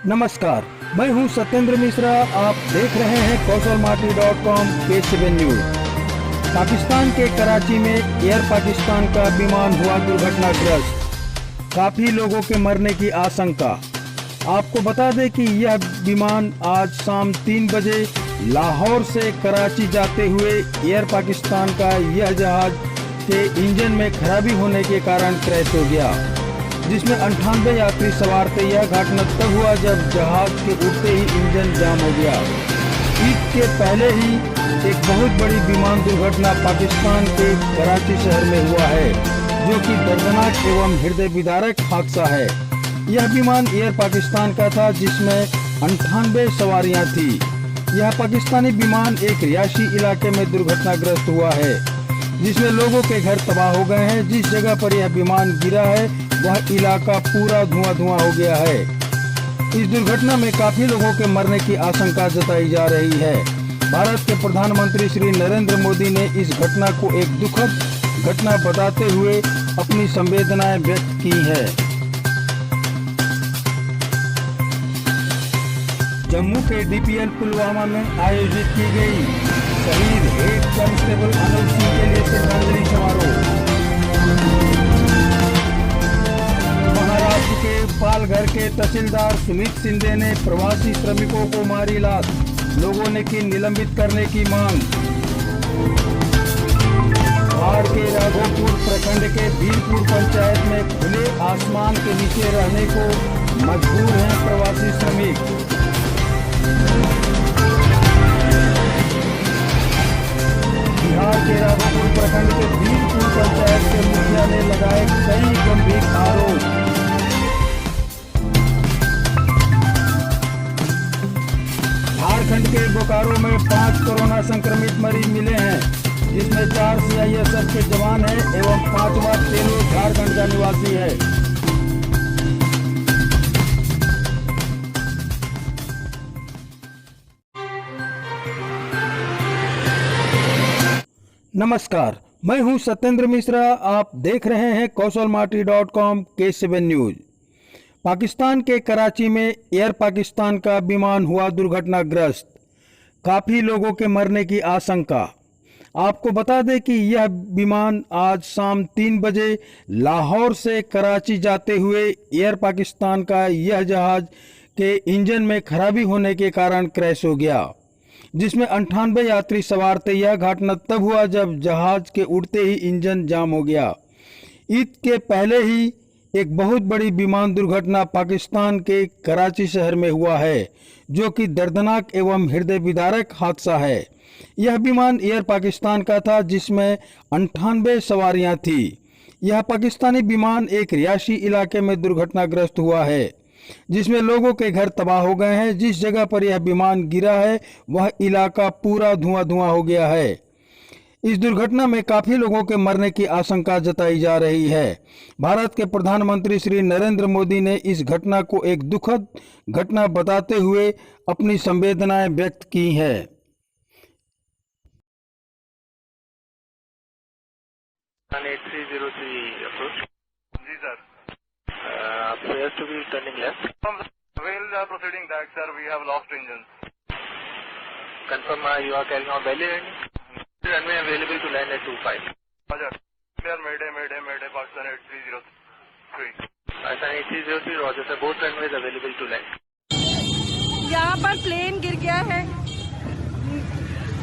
नमस्कार, मैं हूं सत्येंद्र मिश्रा। आप देख रहे हैं कौशलमाटी.com K7 न्यूज। पाकिस्तान के कराची में एयर पाकिस्तान का विमान हुआ दुर्घटनाग्रस्त, काफी लोगों के मरने की आशंका। आपको बता दें कि यह विमान आज शाम 3 बजे लाहौर से कराची जाते हुए एयर पाकिस्तान का यह जहाज के इंजन में खराबी होने के कारण क्रैश हो गया, जिसमें 98 यात्री सवार थे। यह घटना तब हुआ जब जहाज के उड़ते ही इंजन जाम हो गया। ईद के पहले ही एक बहुत बड़ी विमान दुर्घटना पाकिस्तान के कराची शहर में हुआ है, जो कि दर्दनाक एवं हृदय विदारक हादसा है। यह विमान एयर पाकिस्तान का था, जिसमें 98 सवारियां थी। यह पाकिस्तानी विमान एक रिहायशी इलाके में दुर्घटनाग्रस्त हुआ है, जिसमें लोगों के घर तबाह हो गए हैं। जिस जगह पर यह विमान गिरा है वह इलाका पूरा धुआं हो गया है। इस दुर्घटना में काफी लोगों के मरने की आशंका जताई जा रही है। भारत के प्रधानमंत्री श्री नरेंद्र मोदी ने इस घटना को एक दुखद घटना बताते हुए अपनी संवेदनाएं व्यक्त की है। जम्मू के DPL पुलवामा में आयोजित की गई शहीद हेड कांस्टेबल अनिल सिंह के लिए श्रद्धांजलि समारोह। महाराष्ट्र के पालघर के तहसीलदार सुमित शिंदे ने प्रवासी श्रमिकों को मारी लात, लोगों ने की निलंबित करने की मांग। बाढ़ के राघोपुर प्रखंड के वीरपुर पंचायत में खुले आसमान के नीचे रहने को मजबूर हैं प्रवासी श्रमिक। बिहार के राघोपुर प्रखंड के वीरपुर पंचायत के मुखिया ने लगाए कई गंभीर आरोप। झारखंड के बोकारो में 5 कोरोना संक्रमित मरीज मिले हैं, जिसमें 4 CISF के जवान हैं एवं 5वां तेलो झारखंड का निवासी है। नमस्कार, मैं हूं सत्येंद्र मिश्रा। आप देख रहे हैं कौशलमाटी.com K7 न्यूज। पाकिस्तान के कराची में एयर पाकिस्तान का विमान हुआ दुर्घटनाग्रस्त, काफी लोगों के मरने की आशंका। आपको बता दें कि यह विमान आज शाम 3 बजे लाहौर से कराची जाते हुए एयर पाकिस्तान का यह जहाज के इंजन में खराबी होने के कारण क्रैश हो गया, जिसमें 98 यात्री सवार थे। यह घटना तब हुआ जब जहाज के उड़ते ही इंजन जाम हो गया। ईद के पहले ही एक बहुत बड़ी विमान दुर्घटना पाकिस्तान के कराची शहर में हुआ है, जो कि दर्दनाक एवं हृदय विदारक हादसा है। यह विमान एयर पाकिस्तान का था, जिसमें 98 सवारियां थी। यह पाकिस्तानी विमान एक रिहायशी इलाके में दुर्घटनाग्रस्त हुआ है, जिसमें लोगों के घर तबाह हो गए हैं। जिस जगह पर यह विमान गिरा है वह इलाका पूरा धुआं हो गया है। इस दुर्घटना में काफी लोगों के मरने की आशंका जताई जा रही है। भारत के प्रधानमंत्री श्री नरेंद्र मोदी ने इस घटना को एक दुखद घटना बताते हुए अपनी संवेदनाएं व्यक्त की है। जी sir, appears to be turning left. We'll proceeding that, sir. We have lost engines. Confirm you are carrying out belly landing. Runway available to land at 25. Roger. Clear. Mayday, Pakistan 8303. Pakistan 8303, Roger sir. Both runways available to land. यहाँ पर plane गिर गया है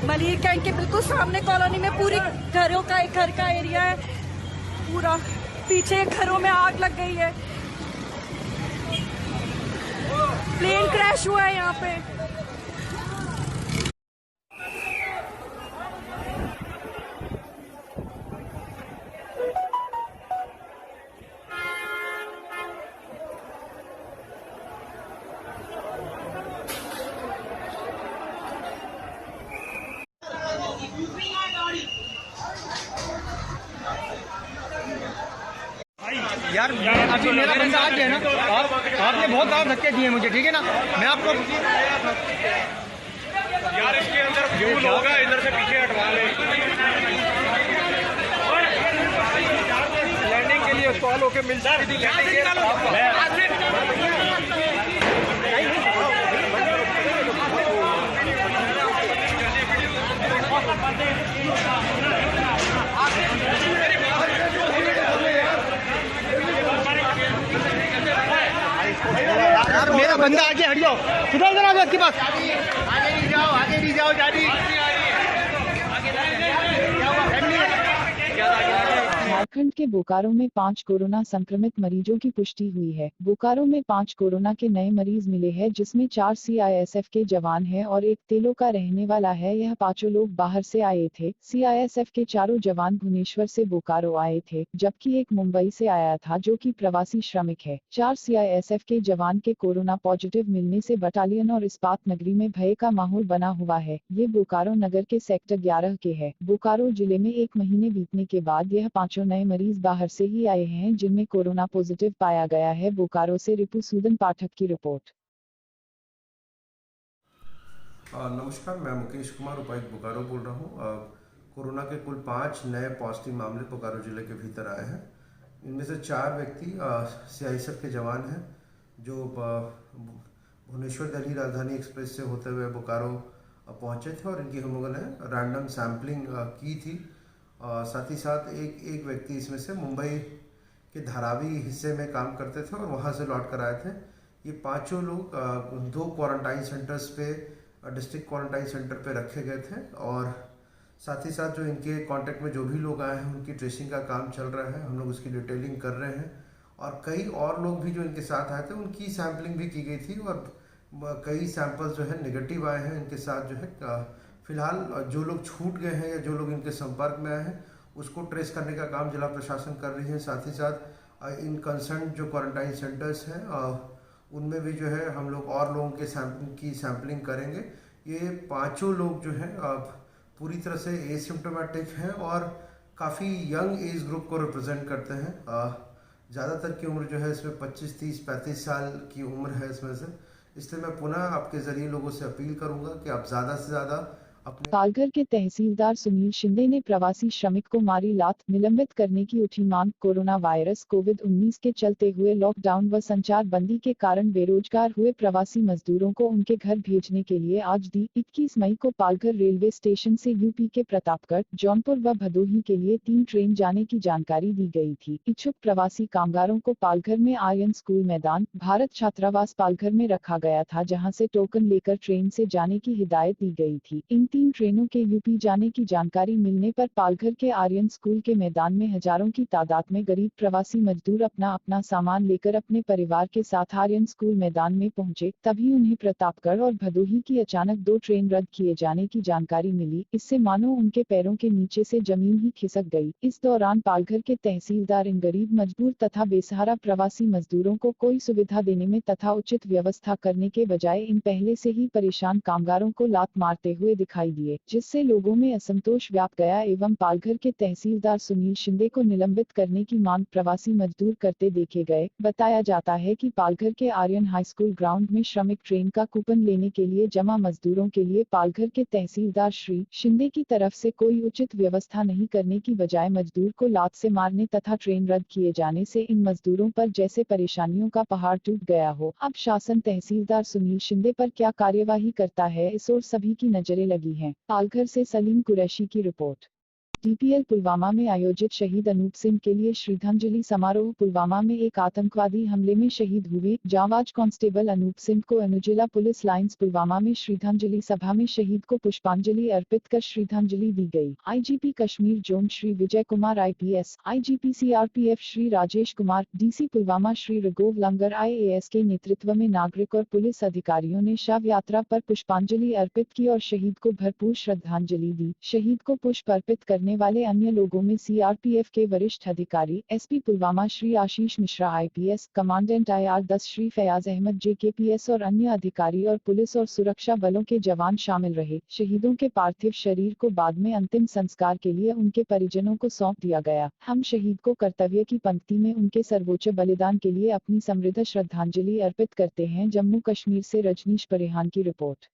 Malir cantt के बिल्कुल सामने colony में। पूरी घरों का एक घर का एरिया है, पूरा पीछे घरों में आग लग गई है। प्लेन क्रैश हुआ है यहाँ पे। यार अभी मेरा बंदा आ गया ना, आपने बहुत आप धक्के दिए मुझे, ठीक है ना। मैं आपको यार इसके अंदर फ्यूल होगा, इधर से पीछे हटवा ले। लैंडिंग के लिए कॉल होके मिल सकती थी। बंदा आगे हट जाओ, सुधर इधर आ जाओ, आपके पास आगे नहीं जाओ जानी। झारखंड के बोकारो में 5 कोरोना संक्रमित मरीजों की पुष्टि हुई है। बोकारो में 5 कोरोना के नए मरीज मिले हैं, जिसमें 4 सीआईएसएफ के जवान हैं और एक तेलो का रहने वाला है। यह पांचों लोग बाहर से आए थे। सीआईएसएफ के चारों जवान भुवनेश्वर से बोकारो आए थे, जबकि एक मुंबई से आया था, जो कि प्रवासी श्रमिक है। 4 सीआईएसएफ के जवान के कोरोना पॉजिटिव मिलने से बटालियन और इस्पात नगरी में भय का माहौल बना हुआ है। ये बोकारो नगर के सेक्टर 11 के है। बोकारो जिले में 1 महीने बीतने के बाद यह पांचों नए मरीज बाहर से ही आए हैं, जिनमें कोरोना पॉजिटिव पाया गया है। बोकारो से रिपुसूदन पाठक की रिपोर्ट। नमस्कार, मैं मुकेश कुमार, उपायुक्त बोकारो बोल रहा हूँ। कोरोना के कुल 5 नए पॉजिटिव मामले बोकारो जिले के भीतर आए हैं। इनमें से 4 व्यक्ति सीआईएसएफ के जवान हैं, जो भुवनेश्वर दिल्ली राजधानी एक्सप्रेस से होते हुए बोकारो पहुँचे थे और इनकी हम लोगों ने रैंडम सैम्पलिंग की थी। साथ ही साथ एक व्यक्ति इसमें से मुंबई के धारावी हिस्से में काम करते थे और वहाँ से लौट कर आए थे। ये पांचों लोग 2 क्वारंटाइन सेंटर्स पे, डिस्ट्रिक्ट क्वारंटाइन सेंटर पे रखे गए थे और साथ ही साथ जो इनके कांटेक्ट में जो भी लोग आए हैं उनकी ट्रेसिंग का काम चल रहा है। हम लोग उसकी डिटेलिंग कर रहे हैं और कई और लोग भी जो इनके साथ आए थे उनकी सैम्पलिंग भी की गई थी और कई सैंपल्स जो है नेगेटिव आए हैं। इनके साथ जो है फिलहाल जो लोग छूट गए हैं या जो लोग इनके संपर्क में आए हैं उसको ट्रेस करने का काम जिला प्रशासन कर रही है। साथ ही साथ इन कंसर्न जो क्वारंटाइन सेंटर्स हैं उनमें भी जो है हम लोग और लोगों के सैम्पलिंग करेंगे। ये पांचों लोग जो हैं पूरी तरह से एसिम्प्टोमेटिक हैं और काफ़ी यंग एज ग्रुप को रिप्रेजेंट करते हैं। ज़्यादातर की उम्र जो है इसमें 25, 30, 35 साल की उम्र है इसमें से। इसलिए मैं पुनः आपके ज़रिए लोगों से अपील करूँगा कि आप ज़्यादा से ज़्यादा पालघर के तहसीलदार सुनील शिंदे ने प्रवासी श्रमिक को मारी लात, निलंबित करने की उठी मांग। कोरोना वायरस कोविड-19 के चलते हुए लॉकडाउन व संचार बंदी के कारण बेरोजगार हुए प्रवासी मजदूरों को उनके घर भेजने के लिए आज दी 21 मई को पालघर रेलवे स्टेशन से यूपी के प्रतापगढ़, जौनपुर व भदोही के लिए 3 ट्रेन जाने की जानकारी दी गई थी। इच्छुक प्रवासी कामगारों को पालघर में आर्यन स्कूल मैदान, भारत छात्रावास पालघर में रखा गया था, जहाँ से टोकन लेकर ट्रेन से जाने की हिदायत दी गई थी। इन 3 ट्रेनों के यूपी जाने की जानकारी मिलने पर पालघर के आर्यन स्कूल के मैदान में हजारों की तादाद में गरीब प्रवासी मजदूर अपना सामान लेकर अपने परिवार के साथ आर्यन स्कूल मैदान में पहुंचे। तभी उन्हें प्रतापगढ़ और भदोही की अचानक 2 ट्रेन रद्द किए जाने की जानकारी मिली। इससे मानो उनके पैरों के नीचे से जमीन ही खिसक गई। इस दौरान पालघर के तहसीलदार इन गरीब मजदूर तथा बेसहारा प्रवासी मजदूरों को कोई सुविधा देने में तथा उचित व्यवस्था करने के बजाय इन पहले से ही परेशान कामगारों को लात मारते हुए दिखाई दिए, जिससे लोगों में असंतोष व्याप गया एवं पालघर के तहसीलदार सुनील शिंदे को निलंबित करने की मांग प्रवासी मजदूर करते देखे गए। बताया जाता है कि पालघर के आर्यन हाई स्कूल ग्राउंड में श्रमिक ट्रेन का कूपन लेने के लिए जमा मजदूरों के लिए पालघर के तहसीलदार श्री शिंदे की तरफ से कोई उचित व्यवस्था नहीं करने की बजाय मजदूर को लात से मारने तथा ट्रेन रद्द किए जाने से इन मजदूरों पर जैसे परेशानियों का पहाड़ टूट गया हो। अब शासन तहसीलदार सुनील शिंदे पर क्या कार्यवाही करता है, इस ओर सभी की नजरें लगी हैं। पालघर से सलीम कुरैशी की रिपोर्ट। डीपीएल पुलवामा में आयोजित शहीद अनूप सिंह के लिए श्रद्धांजलि समारोह। पुलवामा में एक आतंकवादी हमले में शहीद हुए जांबाज कांस्टेबल अनूप सिंह को अनुजिला पुलिस लाइंस पुलवामा में श्रद्धांजलि सभा में शहीद को पुष्पांजलि अर्पित कर श्रद्धांजलि दी गई। IGP Kashmir zone Shri Vijay Kumar IPS, IGP CRPF Shri Rajesh Kumar, DC Pulwama Shri Raghav Langer IAS के नेतृत्व में नागरिक और पुलिस अधिकारियों ने शव यात्रा पर पुष्पांजलि अर्पित की और शहीद को भरपूर श्रद्धांजलि दी। शहीद को पुष्प अर्पित करने वाले अन्य लोगों में सीआरपीएफ के वरिष्ठ अधिकारी SP Pulwama Shri Ashish Mishra IPS, commandant IR-10 Shri Fayaz Ahmad JKPS और अन्य अधिकारी और पुलिस और सुरक्षा बलों के जवान शामिल रहे। शहीदों के पार्थिव शरीर को बाद में अंतिम संस्कार के लिए उनके परिजनों को सौंप दिया गया। हम शहीद को कर्तव्य की पंक्ति में उनके सर्वोच्च बलिदान के लिए अपनी समृद्ध श्रद्धांजलि अर्पित करते हैं। जम्मू कश्मीर से रजनीश परेहान की रिपोर्ट।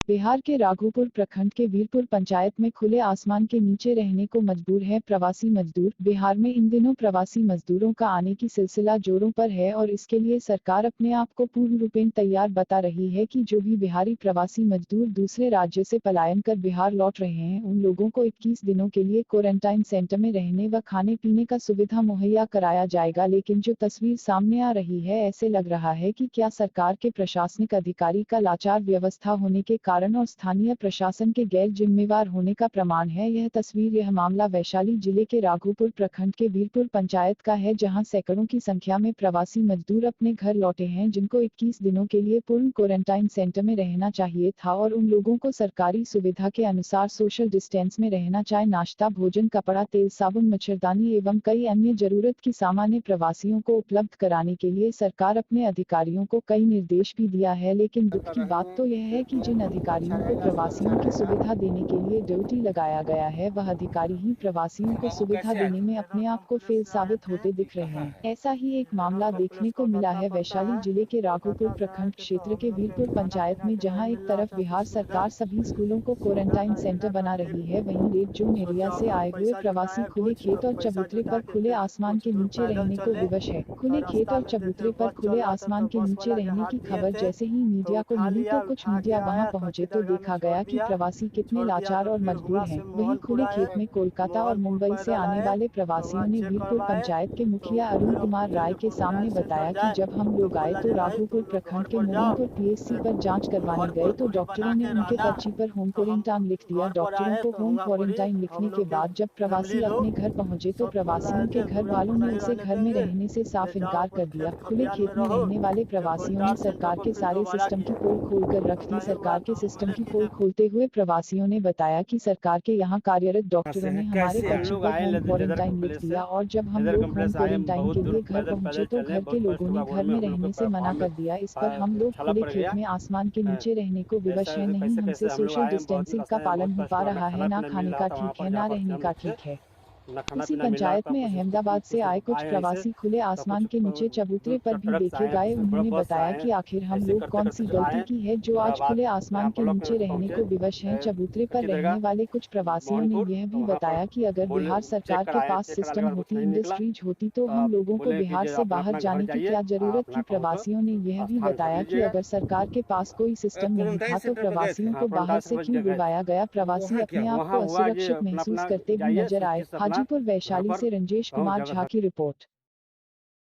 बिहार के राघोपुर प्रखंड के वीरपुर पंचायत में खुले आसमान के नीचे रहने को मजबूर है प्रवासी मजदूर। बिहार में इन दिनों प्रवासी मजदूरों का आने की सिलसिला जोरों पर है और इसके लिए सरकार अपने आप को पूर्ण रूपेण तैयार बता रही है कि जो भी बिहारी प्रवासी मजदूर दूसरे राज्य से पलायन कर बिहार लौट रहे हैं उन लोगों को 21 दिनों के लिए क्वारंटाइन सेंटर में रहने व खाने पीने का सुविधा मुहैया कराया जाएगा। लेकिन जो तस्वीर सामने आ रही है, ऐसे लग रहा है कि क्या सरकार के प्रशासनिक अधिकारी का लाचार व्यवस्था होने के कारण और स्थानीय प्रशासन के गैर जिम्मेवार होने का प्रमाण है। यह मामला वैशाली जिले के राघोपुर प्रखंड के वीरपुर पंचायत का है, जहां सैकड़ों की संख्या में प्रवासी मजदूर अपने घर लौटे हैं, जिनको 21 दिनों के लिए पूर्ण क्वारंटाइन सेंटर में रहना चाहिए था और उन लोगों को सरकारी सुविधा के अनुसार सोशल डिस्टेंस में रहना, चाहे नाश्ता, भोजन, कपड़ा, तेल, साबुन, मच्छरदानी एवं कई अन्य जरूरत की सामान्य प्रवासियों को उपलब्ध कराने के लिए सरकार अपने अधिकारियों को कई निर्देश भी दिया है। लेकिन दुख की बात तो यह है कि जिन अधिकारियों को प्रवासियों की सुविधा देने के लिए ड्यूटी लगाया गया है, वह अधिकारी ही प्रवासियों को सुविधा देने में अपने आप को फेल साबित होते दिख रहे हैं। ऐसा ही एक मामला देखने को मिला है वैशाली जिले के राघोपुर प्रखंड क्षेत्र के वीरपुर पंचायत में, जहां एक तरफ बिहार सरकार सभी स्कूलों को क्वारंटाइन सेंटर बना रही है, वहीं रेड जोन एरिया से आए हुए प्रवासी खुले खेत और चबूतरे पर खुले आसमान के नीचे रहने को विवश है। खुले खेत और चबूतरे पर खुले आसमान के नीचे रहने की खबर जैसे ही मीडिया को मिली तो कुछ मीडिया वहां पहुंचे तो देखा गया कि प्रवासी कितने लाचार और मजबूर हैं। वहीं खुले खेत में कोलकाता और मुंबई से आने वाले प्रवासियों ने वीरपुर पंचायत के मुखिया अरुण कुमार राय के सामने बताया कि जब हम लोग आए तो राघोपुर प्रखंड के मोहनपुर PSC पर जांच करवाने गए तो डॉक्टरों ने उनके पर्ची पर होम क्वारंटाइन लिख दिया। डॉक्टरों को होम क्वारंटाइन लिखने के बाद जब प्रवासी अपने घर पहुंचे तो प्रवासियों के घर वालों ने उसे घर में रहने से साफ इनकार कर दिया। खुले खेत में रहने वाले प्रवासियों ने सरकार के सारे सिस्टम की पोल खोलकर रख दी। सरकार के सिस्टम की पोल खोलते हुए प्रवासियों ने बताया कि सरकार के यहाँ कार्यरत डॉक्टरों ने हमारे पर्ची पर होम क्वारंटाइन लिख दिया और जब हम लोग होम क्वारंटाइन के लिए घर पहुंचे तो घर के लोगों ने घर में रहने से मना कर दिया। इस पर हम लोग खुले खेत में आसमान के नीचे रहने को विवश है। नहीं हमसे सोशल डिस्टेंसिंग का पालन हो पा रहा है, ना खाने का ठीक है, ना रहने का ठीक है। इसी पंचायत में अहमदाबाद से आए कुछ प्रवासी खुले आसमान के नीचे चबूतरे पर भी देखे गए। उन्होंने बताया कि आखिर हम लोग कौन सी गलती की है जो आज खुले आसमान के नीचे रहने को विवश हैं। चबूतरे पर रहने वाले कुछ प्रवासियों ने यह भी बताया कि अगर बिहार सरकार के पास सिस्टम होती, इंडस्ट्रीज होती तो हम लोगों को बिहार से बाहर जाने की क्या जरूरत थी। प्रवासियों ने यह भी बताया कि अगर सरकार के पास कोई सिस्टम नहीं था तो प्रवासियों को बाहर से क्यों बुलवाया गया। प्रवासी अपने आप को असुरक्षित महसूस करते भी नजर आए। हाजीपुर वैशाली से रंजेश कुमार झा की रिपोर्ट।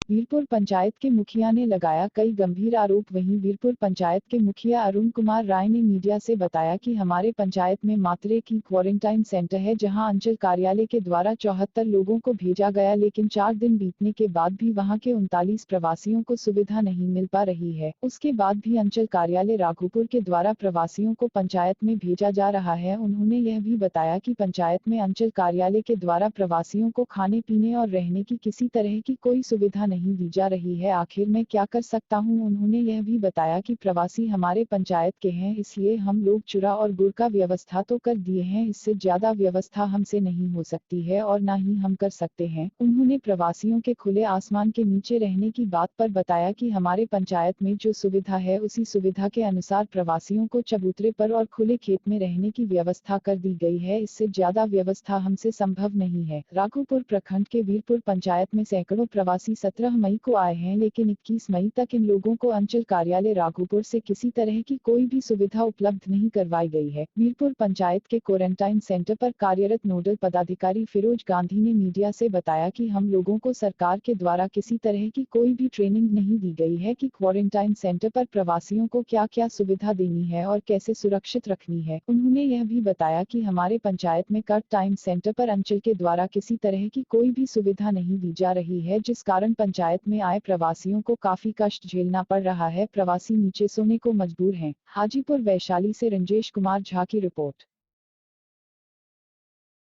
वीरपुर पंचायत के मुखिया ने लगाया कई गंभीर आरोप। वहीं वीरपुर पंचायत के मुखिया अरुण कुमार राय ने मीडिया से बताया कि हमारे पंचायत में मात्र एक ही क्वारंटाइन सेंटर है, जहां अंचल कार्यालय के द्वारा 74 लोगों को भेजा गया, लेकिन 4 दिन बीतने के बाद भी वहां के 39 प्रवासियों को सुविधा नहीं मिल पा रही है। उसके बाद भी अंचल कार्यालय राघोपुर के द्वारा प्रवासियों को पंचायत में भेजा जा रहा है। उन्होंने यह भी बताया कि पंचायत में अंचल कार्यालय के द्वारा प्रवासियों को खाने पीने और रहने की किसी तरह की कोई सुविधा नहीं दी जा रही है। आखिर मैं क्या कर सकता हूं। उन्होंने यह भी बताया कि प्रवासी हमारे पंचायत के हैं, इसलिए हम लोग चूरा और गुड़ का व्यवस्था तो कर दिए हैं, इससे ज्यादा व्यवस्था हमसे नहीं हो सकती है और ना ही हम कर सकते हैं। उन्होंने प्रवासियों के खुले आसमान के नीचे रहने की बात पर बताया कि हमारे पंचायत में जो सुविधा है उसी सुविधा के अनुसार प्रवासियों को चबूतरे पर और खुले खेत में रहने की व्यवस्था कर दी गई है, इससे ज्यादा व्यवस्था हमसे संभव नहीं है। राघोपुर प्रखंड के वीरपुर पंचायत में सैकड़ों प्रवासी 17 मई को आए हैं, लेकिन 21 मई तक इन लोगों को अंचल कार्यालय राघोपुर से किसी तरह की कोई भी सुविधा उपलब्ध नहीं करवाई गई है। वीरपुर पंचायत के क्वारंटाइन सेंटर पर कार्यरत नोडल पदाधिकारी फिरोज गांधी ने मीडिया से बताया कि हम लोगों को सरकार के द्वारा किसी तरह की कोई भी ट्रेनिंग नहीं दी गई है कि क्वारंटाइन सेंटर पर प्रवासियों को क्या क्या सुविधा देनी है और कैसे सुरक्षित रखनी है। उन्होंने यह भी बताया कि हमारे पंचायत में क्वारंटाइन सेंटर पर अंचल के द्वारा किसी तरह की कोई भी सुविधा नहीं दी जा रही है, जिस कारण पंचायत में आए प्रवासियों को काफी कष्ट झेलना पड़ रहा है। प्रवासी नीचे सोने को मजबूर हैं। हाजीपुर वैशाली से रंजेश कुमार झा की रिपोर्ट।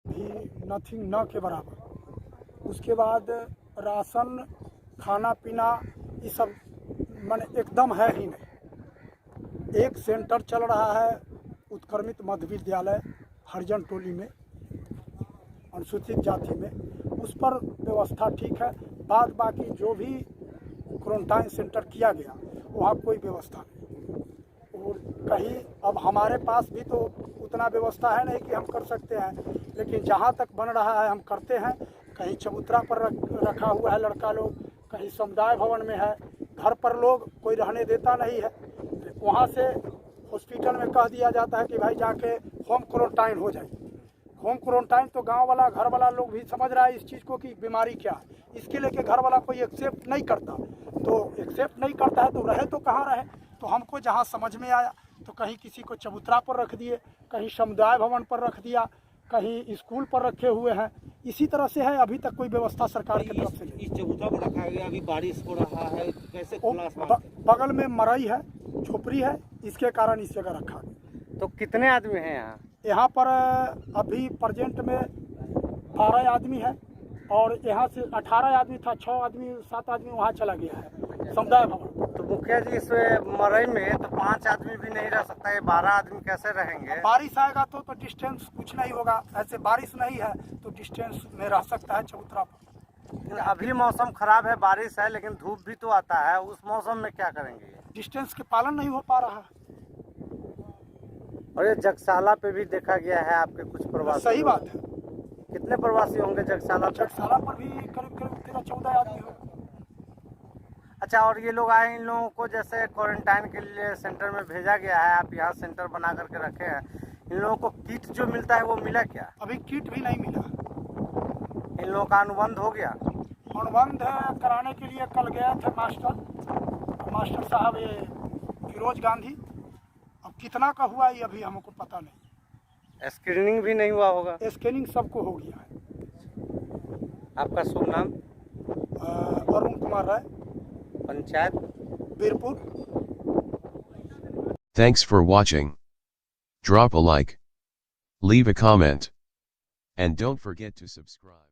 भी नथिंग न के बराबर। उसके बाद राशन, खाना पीना ये सब माने एकदम है ही नहीं। एक सेंटर चल रहा है उत्क्रमित मध्य विद्यालय हरिजन टोली में, अनुसूचित जाति में, उस पर व्यवस्था ठीक है। बाद बाकी जो भी क्वारंटाइन सेंटर किया गया वहाँ कोई व्यवस्था नहीं। और कहीं अब हमारे पास भी तो उतना व्यवस्था है नहीं कि हम कर सकते हैं, लेकिन जहाँ तक बन रहा है हम करते हैं। कहीं चबूतरा पर रखा हुआ है लड़का लोग, कहीं समुदाय भवन में है, घर पर लोग कोई रहने देता नहीं है, वहाँ से हॉस्पिटल में कह दिया जाता है कि भाई जाके होम क्वारंटाइन हो जाए। होम क्वारंटाइन तो गांव वाला घर वाला लोग भी समझ रहा है इस चीज़ को कि बीमारी क्या है, इसके लेके घर वाला कोई एक्सेप्ट नहीं करता। तो एक्सेप्ट नहीं करता है तो रहे तो कहाँ रहे। तो हमको जहाँ समझ में आया तो कहीं किसी को चबूतरा पर रख दिए, कहीं समुदाय भवन पर रख दिया, कहीं स्कूल पर रखे हुए हैं। इसी तरह से है, अभी तक कोई व्यवस्था सरकार की तरफ से नहीं। इस चबूतरा पर रखा गया, अभी बारिश हो रहा है, कैसे खुला बगल में मरई है, झोपड़ी है, इसके कारण इस जगह रखा गया। तो कितने आदमी हैं यहाँ? यहाँ पर अभी प्रेजेंट में 12 आदमी है और यहाँ से 18 आदमी था, 6 आदमी 7 आदमी वहाँ चला गया है समुदाय भवन। तो मुखिया जी इसमें मरई में तो 5 आदमी भी नहीं रह सकता, ये 12 आदमी कैसे रहेंगे? बारिश आएगा तो डिस्टेंस कुछ नहीं होगा, ऐसे बारिश नहीं है तो डिस्टेंस में रह सकता है चबूतरा पर। अभी मौसम खराब है, बारिश है, लेकिन धूप भी तो आता है, उस मौसम में क्या करेंगे? डिस्टेंस के पालन नहीं हो पा रहा है। और ये जगसाला पे भी देखा गया है आपके कुछ प्रवासी। सही बात है। कितने प्रवासी होंगे जगसाला पे? जगसाला पर भी करीब 13-14 आदमी होंगे। अच्छा, और ये लोग आए, इन लोगों को जैसे क्वारंटाइन के लिए सेंटर में भेजा गया है, आप यहाँ सेंटर बना करके रखे हैं, इन लोगों को किट जो मिलता है वो मिला क्या? अभी किट भी नहीं मिला। इन लोगों का अनुबंध हो गया? अनुबंध कराने के लिए कल गए थे मास्टर साहब ये फिरोज गांधी। अब कितना का हुआ ये अभी हमको पता नहीं। स्क्रीनिंग भी नहीं हुआ होगा? स्कैनिंग सबको हो गया है। आपका शुभ नाम? Arun Kumar Rai, panchayat Birpur. Thanks for watching. Drop a like, leave a comment, and don't forget to subscribe.